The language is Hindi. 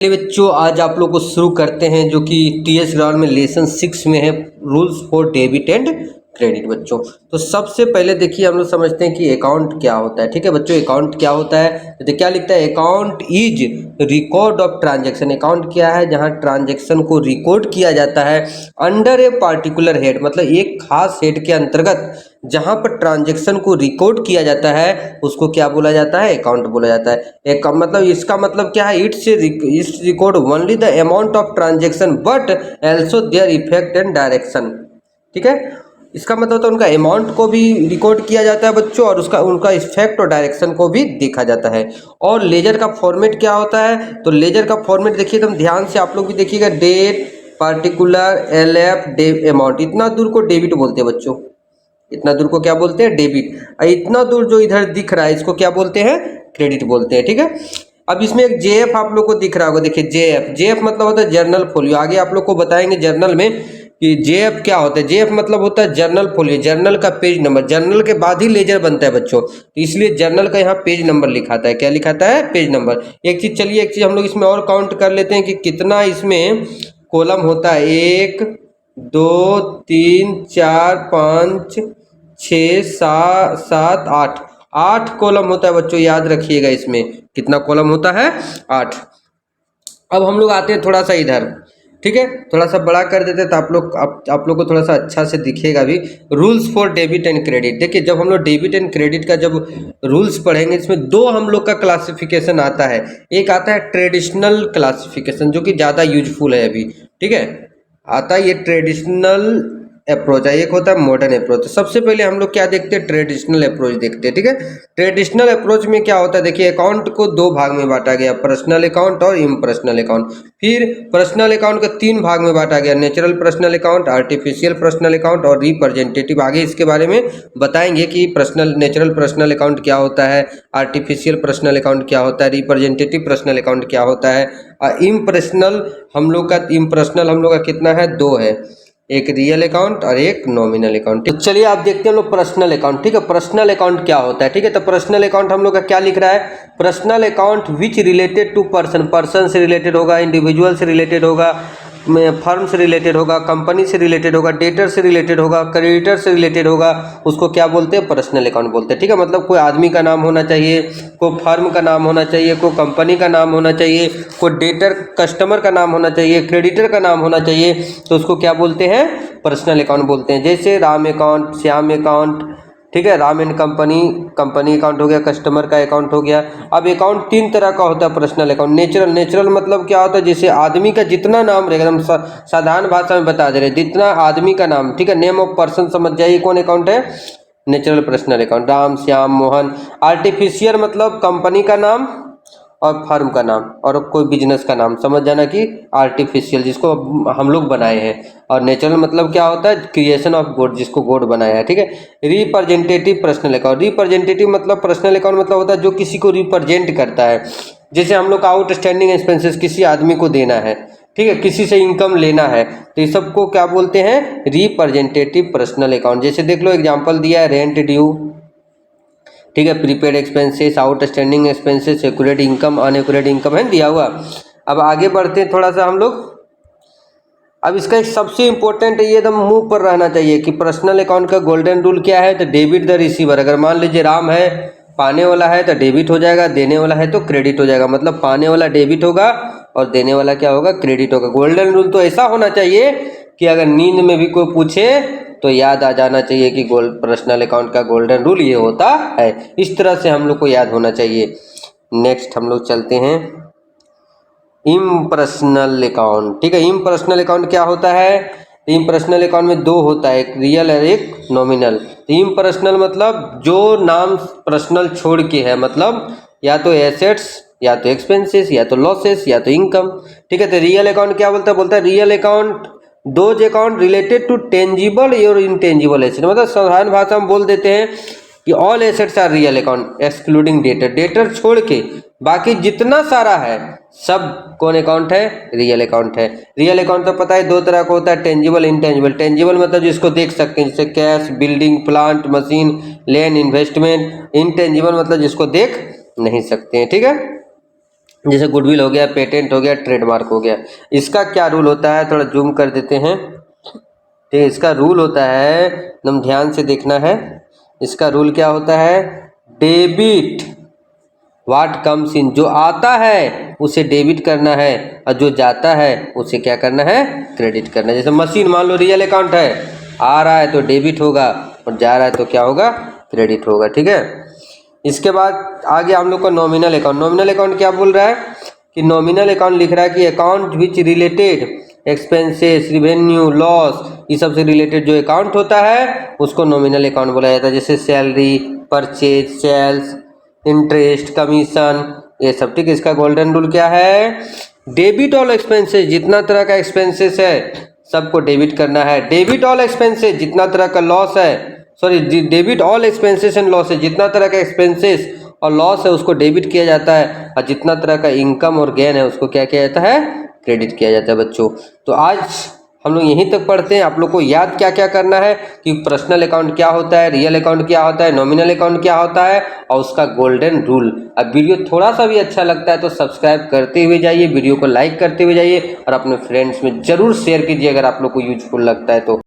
चलिए बच्चों, आज आप लोग को शुरू करते हैं जो कि टीएस ग्राउंड में लेसन 6 में है, rules for debit and credit. बच्चों तो सबसे पहले देखिए हम लोग समझते हैं कि अकाउंट क्या होता है। ठीक है बच्चों, अकाउंट क्या होता है तो क्या लिखता है, account is record of transaction. Account क्या है, जहां ट्रांजैक्शन को रिकॉर्ड किया जाता है अंडर ए पार्टिकुलर हेड, मतलब एक खास हेड के अंतर्गत जहां पर ट्रांजैक्शन को रिकॉर्ड किया जाता है उसको क्या बोला जाता है, अकाउंट बोला जाता है। एक मतलब इसका मतलब क्या है, it's record only the amount of transaction but also their effect and direction. ठीक है, इसका मतलब होता है उनका अमाउंट को भी रिकॉर्ड किया जाता है बच्चों, और उसका उनका इफेक्ट और डायरेक्शन को भी देखा जाता है। और लेजर का फॉर्मेट क्या होता है, तो लेजर का फॉर्मेट देखिए एकदम ध्यान से आप लोग भी देखिएगा, डेट पार्टिकुलर LF अमाउंट, इतना दूर को डेबिट बोलते हैं बच्चों, इतना दूर को क्या बोलते हैं, डेबिट। इतना दूर जो इधर दिख रहा है इसको क्या बोलते हैं, क्रेडिट बोलते हैं। ठीक है, अब इसमें एक JF आप लोग को दिख रहा होगा, देखिए JF मतलब होता है जर्नल फोलियो। आगे आप लोग को बताएंगे जर्नल में कि JF क्या होता है। JF मतलब होता है जर्नल फोलियो, जर्नल का पेज नंबर। जर्नल के बाद ही लेजर बनता है बच्चों, तो इसलिए जर्नल का यहाँ पेज नंबर लिखाता है। क्या लिखाता है, पेज नंबर। एक चीज चलिए, एक चीज हम लोग इसमें और काउंट कर लेते हैं कि कितना इसमें कॉलम होता है। 1 2 3 4 5 6 7 8, 8 कॉलम होता है बच्चों, याद रखिएगा। इसमें कितना कॉलम होता है, 8। अब हम लोग आते हैं थोड़ा सा इधर, ठीक है, थोड़ा सा बड़ा कर देते हैं तो आप लोग को थोड़ा सा अच्छा से दिखेगा भी। Rules for debit and credit, देखिए जब हम लोग डेबिट एंड क्रेडिट का जब रूल्स पढ़ेंगे, इसमें दो हम लोग का क्लासिफिकेशन आता है। एक आता है ट्रेडिशनल क्लासिफिकेशन, जो कि ज़्यादा यूजफुल है अभी। ठीक है, आता है ये ट्रेडिशनल अप्रोच है, एक होता है मॉडर्न अप्रोच। सबसे पहले हम लोग क्या देखते हैं, ट्रेडिशनल अप्रोच देखते हैं। ठीक है, ट्रेडिशनल अप्रोच में क्या होता है, देखिए अकाउंट को दो भाग में बांटा गया, पर्सनल अकाउंट और इम्पर्सनल अकाउंट। फिर पर्सनल अकाउंट को तीन भाग में बांटा गया, natural personal account, artificial personal account और रिप्रेजेंटेटिव। आगे इसके बारे में बताएंगे कि नेचुरल पर्सनल अकाउंट क्या होता है, आर्टिफिशियल पर्सनल अकाउंट क्या होता है, रिप्रेजेंटेटिव पर्सनल अकाउंट क्या होता है। इम्पर्सनल हम लोग का कितना है, दो है, एक रियल अकाउंट और एक नॉमिनल अकाउंट। तो चलिए आप देखते हैं हम लोग पर्सनल अकाउंट। ठीक है, पर्सनल अकाउंट क्या होता है। ठीक है, तो पर्सनल अकाउंट हम लोग का क्या लिख रहा है, personal account which related to person से रिलेटेड होगा, इंडिविजुअल से रिलेटेड होगा, फर्म से रिलेटेड होगा, कंपनी से रिलेटेड होगा, डेटर से रिलेटेड होगा, क्रेडिटर से रिलेटेड होगा, उसको क्या बोलते हैं, पर्सनल अकाउंट बोलते हैं। ठीक है, मतलब कोई आदमी का नाम होना चाहिए, कोई फर्म का नाम होना चाहिए, कोई कंपनी का नाम होना चाहिए, कोई डेटर कस्टमर का नाम होना चाहिए, क्रेडिटर का नाम होना चाहिए, तो उसको क्या बोलते हैं, पर्सनल अकाउंट बोलते हैं। जैसे राम अकाउंट, श्याम अकाउंट, ठीक है, राम एंड कंपनी अकाउंट हो गया, कस्टमर का अकाउंट हो गया। अब अकाउंट तीन तरह का होता है पर्सनल अकाउंट। नेचुरल मतलब क्या होता है, जैसे आदमी का जितना नाम रहेगा, एकदम साधारण भाषा में बता दे रहे, जितना आदमी का नाम, ठीक है, नेम ऑफ पर्सन समझ जाइए, कौन अकाउंट है, natural personal account, Ram Shyam Mohan. Artificial मतलब कंपनी का नाम और फर्म का नाम और कोई बिजनेस का नाम, समझ जाना कि आर्टिफिशियल जिसको हम लोग बनाए हैं। और नेचुरल मतलब क्या होता है, क्रिएशन ऑफ गॉड, जिसको गॉड बनाया है। ठीक है, रिप्रेजेंटेटिव पर्सनल अकाउंट, रिप्रेजेंटेटिव मतलब पर्सनल अकाउंट मतलब होता है जो किसी को रिप्रेजेंट करता है। जैसे हम लोग का आउटस्टैंडिंग एक्सपेंसेस किसी आदमी को देना है, ठीक है, किसी से इनकम लेना है, तो ये सबको क्या बोलते हैं, रिप्रेजेंटेटिव पर्सनल अकाउंट। जैसे देख लो एग्जांपल दिया है, रेंट ड्यू, ठीक है, prepaid expenses, outstanding expenses, accurate income, unaccurate income है दिया हुआ। अब आगे बढ़ते हैं थोड़ा सा हम लोग। अब इसका एक सबसे इंपॉर्टेंट, ये एकदम मुंह पर रहना चाहिए कि पर्सनल अकाउंट का गोल्डन रूल क्या है, तो डेबिट द रिसीवर। अगर मान लीजिए राम है, पाने वाला है तो डेबिट हो जाएगा, देने वाला है तो क्रेडिट हो जाएगा। मतलब पाने वाला डेबिट होगा और देने वाला क्या होगा, क्रेडिट होगा। गोल्डन रूल तो ऐसा होना चाहिए कि अगर नींद में भी कोई पूछे तो याद आ जाना चाहिए कि पर्सनल अकाउंट का गोल्डन रूल ये होता है। इस तरह से हम लोग को याद होना चाहिए। नेक्स्ट हम लोग चलते हैं इम्पर्सनल अकाउंट। ठीक है, इम्पर्सनल अकाउंट क्या होता है, इम्पर्सनल अकाउंट में दो होता है, एक रियल और एक नॉमिनल। इम्पर्सनल मतलब जो नाम पर्सनल छोड़ के है, मतलब या तो एसेट्स या तो एक्सपेंसेस या तो लॉसेस या तो इनकम। ठीक है, तो रियल अकाउंट क्या बोलता है real account those account related to tangible और इनटेंजिबल एसेट। मतलब साधारण भाषा में बोल देते हैं कि all assets are real account excluding debtor, debtor छोड़ के बाकी जितना सारा है सब कौन अकाउंट है, रियल अकाउंट है। रियल अकाउंट तो पता है दो तरह का होता है, टेंजिबल इंटेंजिबल। टेंजिबल मतलब जिसको देख सकते हैं, जैसे cash, building, plant, machine, land, investment. Intangible मतलब जिसको देख नहीं सकते हैं। ठीक है, जैसे गुडविल हो गया, पेटेंट हो गया, ट्रेडमार्क हो गया। इसका क्या रूल होता है, थोड़ा जूम कर देते हैं। ठीक है, इसका रूल होता है, एकदम ध्यान से देखना है। इसका रूल क्या होता है, डेबिट व्हाट कम्स इन, जो आता है उसे डेबिट करना है और जो जाता है उसे क्या करना है, क्रेडिट करना है। जैसे मशीन, मान लो रियल अकाउंट है, आ रहा है तो डेबिट होगा और जा रहा है तो क्या होगा, क्रेडिट होगा। ठीक है, इसके बाद आगे हम लोग को नॉमिनल अकाउंट। नॉमिनल अकाउंट क्या बोल रहा है कि नॉमिनल अकाउंट लिख रहा है कि account which related expenses, revenue, loss, ये सब से रिलेटेड जो अकाउंट होता है उसको नॉमिनल अकाउंट बोला जाता है। जैसे salary, purchase, sales, interest, commission, ये सब। ठीक है, इसका गोल्डन रूल क्या है, डेबिट ऑल एक्सपेंसेस, जितना तरह का एक्सपेंसेस है सबको डेबिट करना है। डेबिट ऑल एक्सपेंसेस, जितना तरह का लॉस है, sorry, debit all expenses and loss है, जितना तरह का एक्सपेंसेस और लॉस है उसको डेबिट किया जाता है, और जितना तरह का इनकम और गेन है उसको क्या किया जाता है, क्रेडिट किया जाता है बच्चों। तो आज हम लोग यहीं तक पढ़ते हैं। आप लोग को याद क्या क्या करना है कि पर्सनल अकाउंट क्या होता है, रियल अकाउंट क्या होता है, नॉमिनल अकाउंट क्या होता है और उसका गोल्डन रूल। अब वीडियो थोड़ा सा भी अच्छा लगता है तो सब्सक्राइब करते हुए जाइए, वीडियो को लाइक करते हुए जाइए और अपने फ्रेंड्स में ज़रूर शेयर कीजिए अगर आप लोग को यूजफुल लगता है तो।